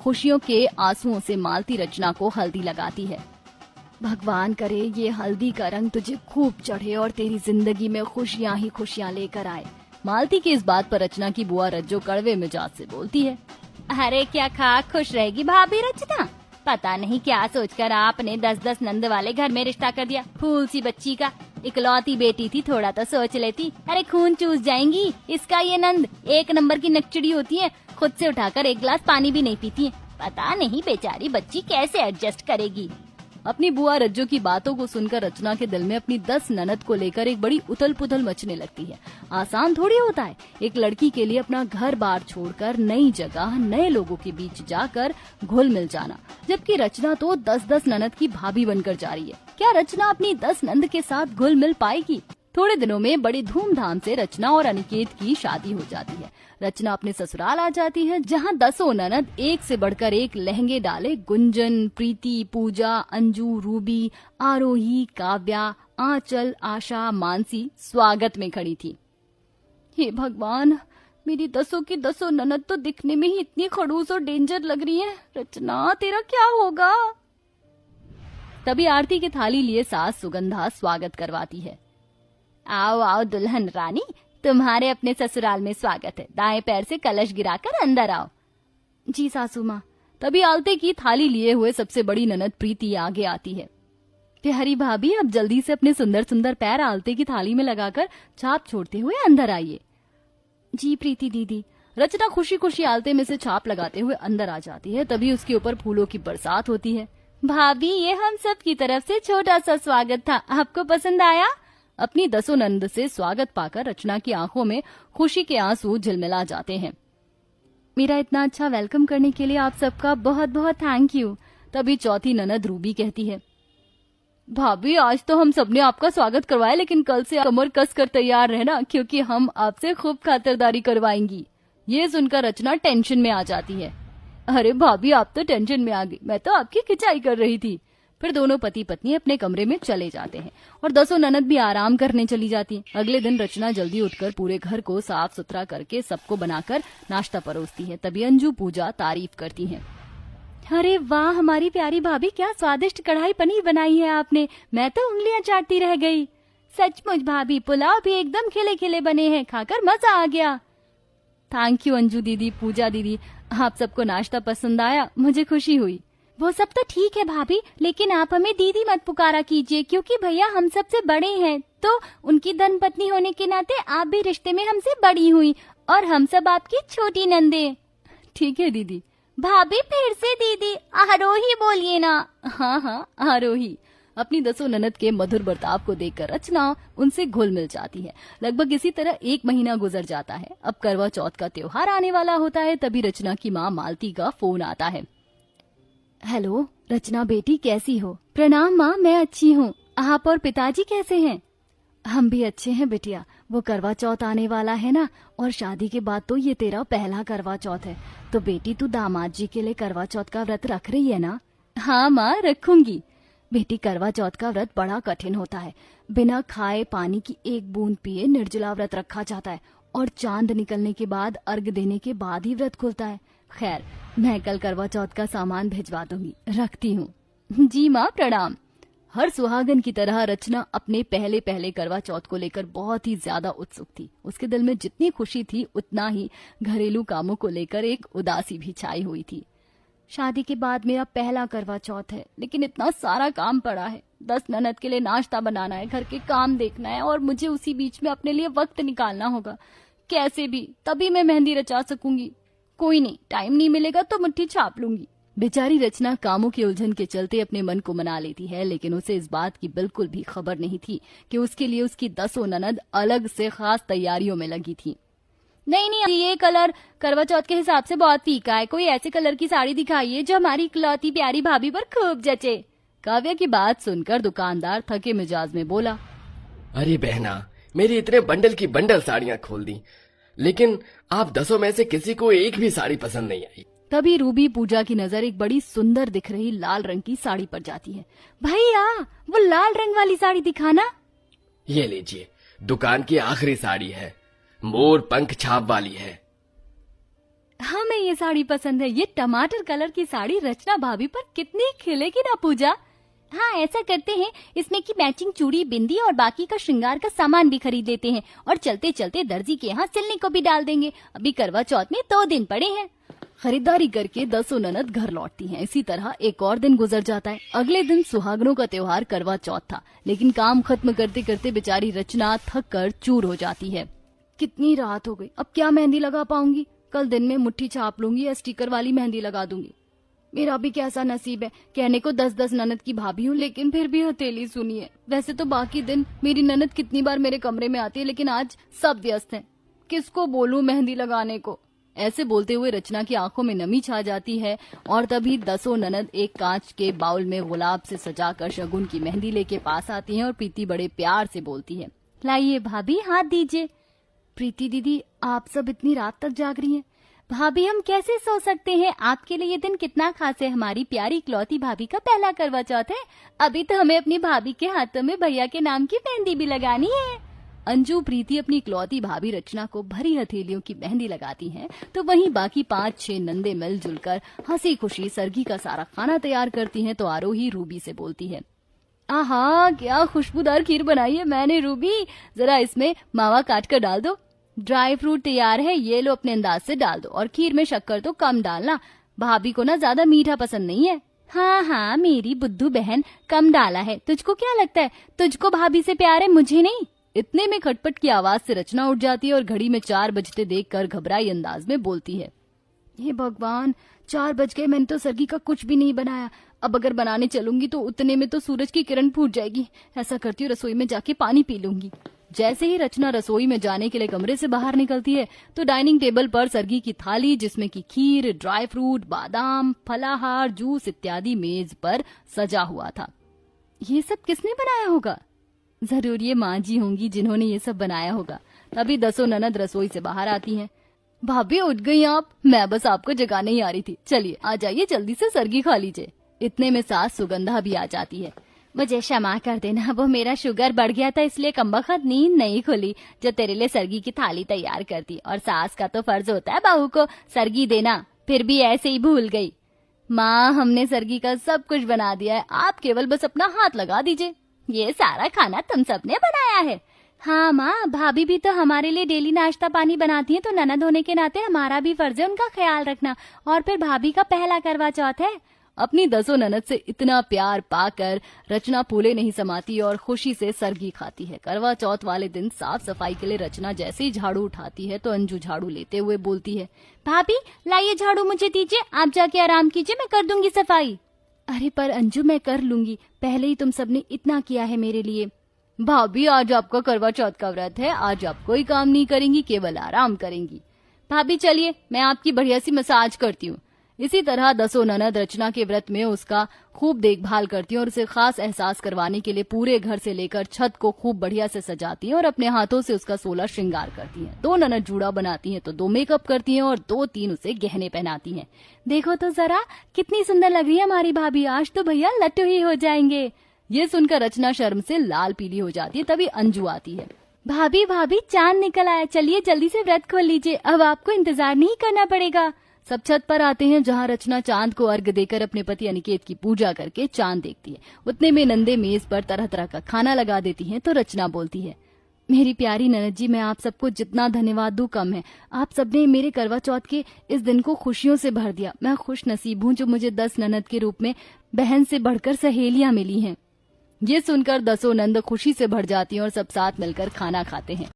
खुशियों के आंसुओं से मालती रचना को हल्दी लगाती है। भगवान करे ये हल्दी का रंग तुझे खूब चढ़े और तेरी जिंदगी में खुशियां ही खुशियां लेकर आए। मालती की इस बात पर रचना की बुआ रज्जो कड़वे मिजाज से बोलती है। अरे क्या खा खुश रहेगी भाभी रचना, पता नहीं क्या सोचकर आपने 10-10 नंद वाले घर में रिश्ता कर दिया। फूल सी बच्ची का, इकलौती बेटी थी, थोड़ा तो सोच लेती। अरे खून चूस जाएंगी इसका ये नंद, 1 नंबर की नकचड़ी होती है, खुद से उठाकर 1 गिलास पानी भी नहीं पीती है। पता नहीं बेचारी बच्ची कैसे एडजस्ट करेगी। अपनी बुआ रज्जो की बातों को सुनकर रचना के दिल में अपनी 10 ननद को लेकर एक बड़ी उथल पुथल मचने लगती है। आसान थोड़ी होता है एक लड़की के लिए अपना घर बार छोड़कर नई जगह नए लोगों के बीच जाकर घुल मिल जाना, जबकि रचना तो 10-10 ननद की भाभी बनकर जा रही है। क्या रचना अपनी 10 नंद के साथ घुल मिल पाएगी? थोड़े दिनों में बड़ी धूमधाम से रचना और अनिकेत की शादी हो जाती है। रचना अपने ससुराल आ जाती है, जहां 10 ननद एक से बढ़कर एक लहंगे डाले गुंजन, प्रीति, पूजा, अंजू, रूबी, आरोही, काव्या, आंचल, आशा, मानसी स्वागत में खड़ी थी। हे भगवान, मेरी 10 की 10 ननद तो दिखने में ही इतनी खड़ूस और डेंजर लग रही है। रचना तेरा क्या होगा? तभी आरती की थाली लिए सास सुगंधा स्वागत करवाती है। आओ आओ दुल्हन रानी, तुम्हारे अपने ससुराल में स्वागत है। दाएं पैर से कलश गिराकर अंदर आओ। जी सासू माँ। तभी आलते की थाली लिए हुए सबसे बड़ी ननद प्रीति आगे आती है। प्यारी भाभी, अब जल्दी से अपने सुंदर सुंदर पैर आलते की थाली में लगाकर छाप छोड़ते हुए अंदर आइए। जी प्रीति दीदी। रचना खुशी खुशी आलते में से छाप लगाते हुए अंदर आ जाती है। तभी उसके ऊपर फूलों की बरसात होती है। भाभी, ये हम सब की तरफ से छोटा सा स्वागत था, आपको पसंद आया? अपनी 10 नंद से स्वागत पाकर रचना की आंखों में खुशी के आंसू झिलमिला जाते हैं। मेरा इतना अच्छा वेलकम करने के लिए आप सबका बहुत बहुत थैंक यू। तभी चौथी ननद रूबी कहती है। भाभी, आज तो हम सबने आपका स्वागत करवाया, लेकिन कल से कमर कस कर तैयार रहना, क्योंकि हम आपसे खूब खातिरदारी करवाएंगी। ये सुनकर रचना टेंशन में आ जाती है। अरे भाभी, आप तो टेंशन में आ गई, मैं तो आपकी खिंचाई कर रही थी। फिर दोनों पति पत्नी अपने कमरे में चले जाते हैं और 10 ननद भी आराम करने चली जाती हैं। अगले दिन रचना जल्दी उठकर पूरे घर को साफ सुथरा करके सबको बनाकर नाश्ता परोसती है। तभी अंजू पूजा तारीफ करती हैं। अरे वाह हमारी प्यारी भाभी, क्या स्वादिष्ट कढ़ाई पनीर बनाई है आपने, मैं तो उंगलियां चाटती रह गई। सचमुच भाभी, पुलाव भी एकदम खिले खिले बने हैं, खाकर मजा आ गया। थैंक यू अंजू दीदी, पूजा दीदी, आप सबको नाश्ता पसंद आया, मुझे खुशी हुई। वो सब तो ठीक है भाभी, लेकिन आप हमें दीदी मत पुकारा कीजिए, क्योंकि भैया हम सबसे बड़े हैं, तो उनकी धर्मपत्नी होने के नाते आप भी रिश्ते में हमसे बड़ी हुई और हम सब आपकी छोटी नंदे। ठीक है दीदी। भाभी फिर से दीदी, आरोही बोलिए ना। हाँ, आरोही। अपनी 10 ननद के मधुर बर्ताव को देखकर रचना उनसे घुल मिल जाती है। लगभग इसी तरह 1 महीना गुजर जाता है। अब करवा चौथ का त्योहार आने वाला होता है। तभी रचना की माँ मालती का फोन आता है। हेलो रचना बेटी, कैसी हो? प्रणाम माँ, मैं अच्छी हूँ। आप और पिताजी कैसे हैं? हम भी अच्छे हैं बिटिया। वो करवा चौथ आने वाला है ना, और शादी के बाद तो ये तेरा पहला करवा चौथ है, तो बेटी तू दामाद जी के लिए करवा चौथ का व्रत रख रही है ना? हाँ माँ, रखूंगी। बेटी, करवा चौथ का व्रत बड़ा कठिन होता है। बिना खाए पानी की 1 बूंद पिए निर्जला व्रत रखा जाता है, और चांद निकलने के बाद अर्घ देने के बाद ही व्रत खुलता है। खैर, मैं कल करवा चौथ का सामान भिजवा दूंगी, रखती हूँ। जी माँ, प्रणाम। हर सुहागन की तरह रचना अपने पहले करवा चौथ को लेकर बहुत ही ज्यादा उत्सुक थी। उसके दिल में जितनी खुशी थी, उतना ही घरेलू कामों को लेकर एक उदासी भी छाई हुई थी। शादी के बाद मेरा पहला करवा चौथ है, लेकिन इतना सारा काम पड़ा है। 10 ननद के लिए नाश्ता बनाना है, घर के काम देखना है, और मुझे उसी बीच में अपने लिए वक्त निकालना होगा। कैसे भी, तभी मैं मेहंदी रचा सकूंगी। कोई नहीं, टाइम नहीं मिलेगा तो मुट्ठी छाप लूंगी। बेचारी रचना कामों की उलझन के चलते अपने मन को मना लेती है, लेकिन उसे इस बात की बिल्कुल भी खबर नहीं थी कि उसके लिए उसकी 10 ननद अलग से खास तैयारियों में लगी थी। नहीं, ये कलर करवा चौथ के हिसाब से बहुत फीका है, कोई ऐसे कलर की साड़ी दिखाइए जो हमारी इकलौती प्यारी भाभी पर खूब जचे। काव्या की बात सुनकर दुकानदार थके मिजाज में बोला। अरे बहना, मेरी इतने बंडल की बंडल साड़ियां खोल दी, लेकिन आप 10 में से किसी को एक भी साड़ी पसंद नहीं आई। तभी रूबी पूजा की नजर एक बड़ी सुंदर दिख रही लाल रंग की साड़ी पर जाती है। भैया, वो लाल रंग वाली साड़ी दिखाना। ये लीजिए, दुकान की आखिरी साड़ी है, मोर पंख छाप वाली है। हमें ये साड़ी पसंद है। ये टमाटर कलर की साड़ी रचना भाभी पर कितनी खिलेगी ना पूजा। हाँ ऐसा करते हैं, इसमें की मैचिंग चूड़ी, बिंदी और बाकी का श्रृंगार का सामान भी खरीद लेते हैं और चलते चलते दर्जी के यहाँ सिलने को भी डाल देंगे। अभी करवा चौथ में 2 दिन पड़े हैं। खरीदारी करके 10 ननद घर लौटती हैं। इसी तरह एक और दिन गुजर जाता है। अगले दिन सुहागनों का त्योहार करवा चौथ था, लेकिन काम खत्म करते करते बेचारी रचना थक कर चूर हो जाती है। कितनी रात हो गई, अब क्या मेहंदी लगा पाऊंगी। कल दिन में मुट्ठी छाप लूंगी या स्टिकर वाली मेहंदी लगा दूंगी। मेरा भी कैसा नसीब है, कहने को 10-10 ननद की भाभी हूँ, लेकिन फिर भी हथेली सुनी है। वैसे तो बाकी दिन मेरी ननद कितनी बार मेरे कमरे में आती है, लेकिन आज सब व्यस्त हैं। किसको बोलूं मेहंदी लगाने को। ऐसे बोलते हुए रचना की आंखों में नमी छा जाती है और तभी 10 ननद एक कांच के बाउल में गुलाब से सजाकर शगुन की मेहंदी लेके पास आती हैं और प्रीति बड़े प्यार से बोलती है, लाइए भाभी हाथ दीजिए। प्रीति दीदी, आप सब इतनी रात तक जाग रही हैं। भाभी हम कैसे सो सकते हैं, आपके लिए ये दिन कितना खास है। हमारी प्यारी इकलौती भाभी का पहला करवा चौथ है। अभी तो हमें अपनी भाभी के हाथों में भैया के नाम की मेहंदी भी लगानी है। अंजू प्रीति अपनी इकलौती भाभी रचना को भरी हथेलियों की मेहंदी लगाती हैं, तो वहीं बाकी 5-6 नंदे मिलजुल कर हंसी खुशी सरगी का सारा खाना तैयार करती हैं। तो आरोही रूबी से बोलती है, आहा क्या खुशबूदार खीर बनाई है मैंने रूबी, जरा इसमें मावा काट कर डाल दो। ड्राई फ्रूट तैयार है, ये लो अपने अंदाज से डाल दो, और खीर में शक्कर तो कम डालना, भाभी को ना ज्यादा मीठा पसंद नहीं है। हाँ हाँ मेरी बुद्धू बहन, कम डाला है। तुझको क्या लगता है, तुझको भाभी से प्यार है, मुझे नहीं। इतने में खटपट की आवाज से रचना उठ जाती है और घड़ी में 4 बजते देखकर घबराई अंदाज में बोलती है, हे भगवान 4 बज गए, मैंने तो सरगी का कुछ भी नहीं बनाया। अब अगर बनाने चलूंगी तो उतने में तो सूरज की किरण फूट जाएगी। ऐसा करती हूँ रसोई में जाके पानी पी लूंगी। जैसे ही रचना रसोई में जाने के लिए कमरे से बाहर निकलती है तो डाइनिंग टेबल पर सरगी की थाली, जिसमें की खीर, ड्राई फ्रूट, बादाम, फलाहार, जूस इत्यादि मेज पर सजा हुआ था। ये सब किसने बनाया होगा? जरूर ये माँ जी होंगी जिन्होंने ये सब बनाया होगा। तभी 10 ननद रसोई से बाहर आती हैं। भाभी उठ गई आप? मैं बस आपको जगाने ही आ रही थी। चलिए आ जाइए, जल्दी से सरगी खा लीजिए। इतने में सास सुगंधा भी आ जाती है। मुझे क्षमा कर देना, वो मेरा शुगर बढ़ गया था, इसलिए कमबख्त नींद नहीं खुली जो तेरे लिए सरगी की थाली तैयार कर दी। और सास का तो फर्ज होता है बहू को सरगी देना, फिर भी ऐसे ही भूल गई। माँ हमने सरगी का सब कुछ बना दिया है, आप केवल बस अपना हाथ लगा दीजिए। ये सारा खाना तुम सबने बनाया है? हाँ माँ, भाभी भी तो हमारे लिए डेली नाश्ता पानी बनाती है, तो ननद होने के नाते हमारा भी फर्ज है उनका ख्याल रखना। और फिर भाभी का पहला करवा चौथ है। अपनी 10 ननद से इतना प्यार पाकर रचना फूले नहीं समाती और खुशी से सरगी खाती है। करवा चौथ वाले दिन साफ सफाई के लिए रचना जैसे ही झाड़ू उठाती है तो अंजू झाड़ू लेते हुए बोलती है, भाभी लाइए झाड़ू मुझे दीजिए, आप जाके आराम कीजिए, मैं कर दूंगी सफाई। अरे पर अंजू मैं कर लूंगी, पहले ही तुम सबने इतना किया है मेरे लिए। भाभी आज आपका करवा चौथ का व्रत है, आज आप कोई काम नहीं करेंगी, केवल आराम करेंगी। भाभी चलिए मैं आपकी बढ़िया सी मसाज करती हूँ। इसी तरह 10 ननद रचना के व्रत में उसका खूब देखभाल करती हैं और उसे खास एहसास करवाने के लिए पूरे घर से लेकर छत को खूब बढ़िया से सजाती हैं और अपने हाथों से उसका 16 श्रृंगार करती हैं। 2 ननद जूड़ा बनाती हैं तो 2 मेकअप करती हैं और 2-3 उसे गहने पहनाती हैं। देखो तो जरा कितनी सुंदर लग रही है हमारी भाभी, आज तो भैया लट्टू ही हो जाएंगे। ये सुनकर रचना शर्म से लाल पीली हो जाती है। तभी अंजू आती है। भाभी भाभी चांद निकल आया, चलिए जल्दी से व्रत खोल लीजिए, अब आपको इंतजार नहीं करना पड़ेगा। सब छत पर आते हैं जहां रचना चांद को अर्घ देकर अपने पति अनिकेत की पूजा करके चांद देखती है। उतने में नंदे मेज पर तरह तरह का खाना लगा देती हैं तो रचना बोलती है, मेरी प्यारी ननद जी, मैं आप सबको जितना धन्यवाद दूं कम है। आप सबने मेरे करवा चौथ के इस दिन को खुशियों से भर दिया। मैं खुश नसीब हूँ जो मुझे 10 ननद के रूप में बहन से बढ़कर सहेलियां मिली हैं। ये सुनकर 10 नंद खुशी से भर जाती हैं और सब साथ मिलकर खाना खाते हैं।